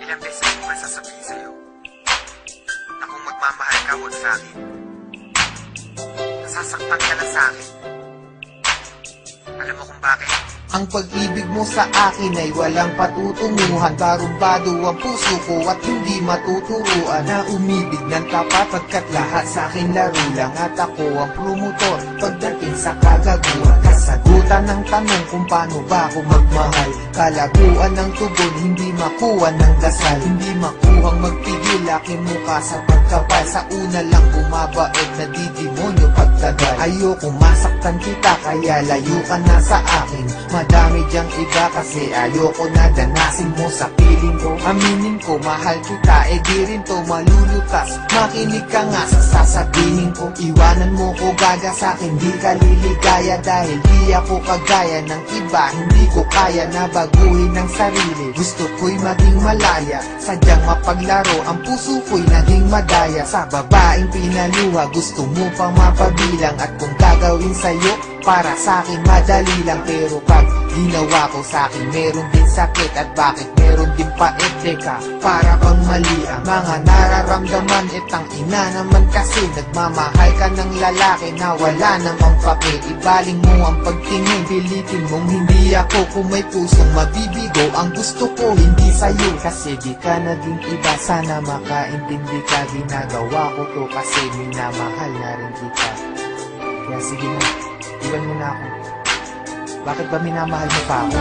Ilang beses ko ba sasabihin sa'yo na kung magmamahal ka, huwag sa'kin. Nasasaktan ka na sa'kin. Alam mo kung bakit? Ang pag-ibig mo sa akin ay walang patutunguhan. Barumbado ang puso ko at hindi matuturuan na umibig ng tapat, pagkat lahat sa akin laro lang. At ako ang promotor pagdating sa kagaguhan. Kasagutan ng tanong kung paano ba ako magmahal. Kalaguan ng tugon, hindi makuha ng dasal. Hindi makuhang magpigil aking mukha sa pagkapal. Sa una lang bumabait na didemonyo pagtagal. Ayoko masaktan kita kaya layo ka na sa akin. Madami diyang iba kasi ayoko na danasin mo sa piling ko. Aminin ko mahal kita, di rin to malulutas. Makinig ka nga sa sasabihin ko. Iwanan mo ko gaga sa'kin, di ka liligaya. Dahil di ako kagaya ng iba, hindi ko kaya na baguhin ang sarili. Gusto ko'y maging malaya, sadyang mapaglaro. Ang puso ko'y naging madaya sa babaeng pinaluha. Gusto mo pang mapabilang at kung gagawin sa'yo, para sa'kin madali lang. Pero pag ginawa ko sa'kin, meron din sakit. At bakit meron din pait? Teka, para bang mali ang mga nararamdaman? Itang ina naman kasi nagmamahal ka ng lalaki na wala namang pake. Ibaling mo ang pagtingin, pilitin mong hindi ako. Kung may pusong mabibigo, ang gusto ko hindi sa'yo. Kasi di ka naging iba, sana makaintindi ka. Ginagawa ko to kasi minamahal na rin kita. Kaya sige na, iwan mo na ako. Bakit ba minamahal mo pa ako?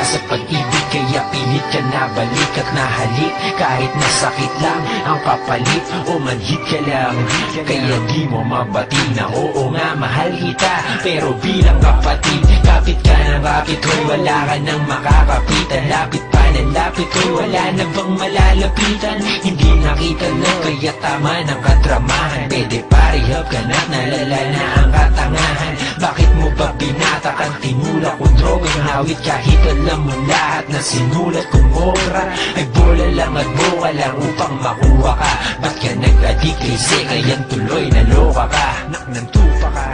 Sa pag-ibig kaya pilit ka na balik at nahalik. Kahit nasakit lang ang kapalit o manhit ka lang. Kaya di mo mabati na oo nga mahal kita. Pero bilang kapatid, kapit ka ng kapit ko'y wala ka nang makakapitan. Lapit pa ng lapit ko'y wala na bang malalapitan. Hindi nakita lang kaya tama ng kadramahan. Pwede parihab ka na't nalala na ang katangahan. Bakit mo ba binatakan tinulak kong drogang hawit kahit alam mo lahat na sinulat kong obra ay bola lang at boka lang upang makuha ka. Ba't ka nag-adik kasi kayang tuloy naloka ka? Nak ng tupa ka,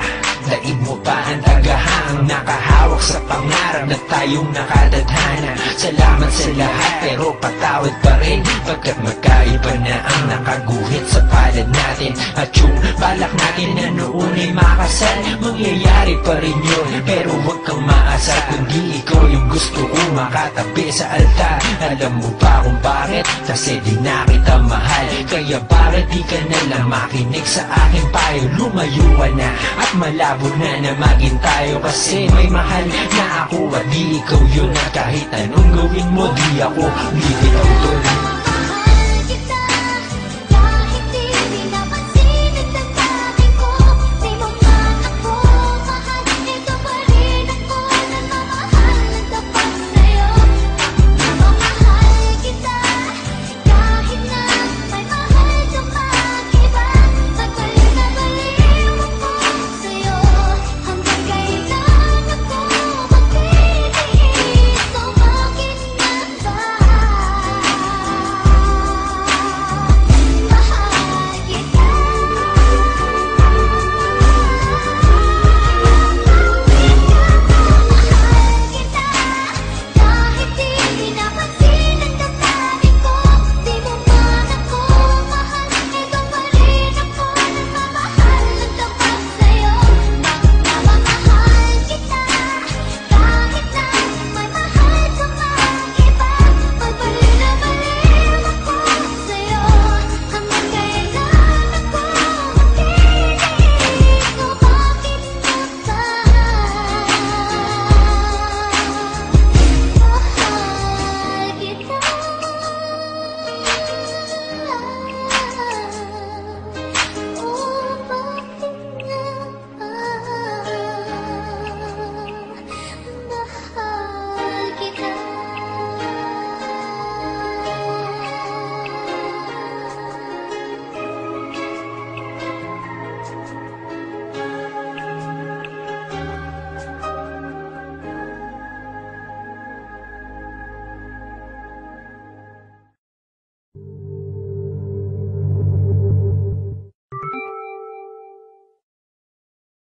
daig mo pa ang tagahang nakahawak sa pangarap na tayong nakadadhana. Salamat sa lahat pero patawad pa rin pagkat magkaiba na ang nakaguhit sa palad natin. At yung balak natin na noon ay makasal, mangyayari pa rin yun. Pero huwag kang maasar kundi ikaw yung gusto ko makatabi sa altar. Alam mo ba kung bakit? Kasi di na kita mahal. Kaya bakit di ka nalang makinig sa aking payo? Lumayo ka na at malabo na na maging tayo. Kasi may mahal na ako at di ikaw yun. At kahit anong gawin mo di ako bibitaw doon.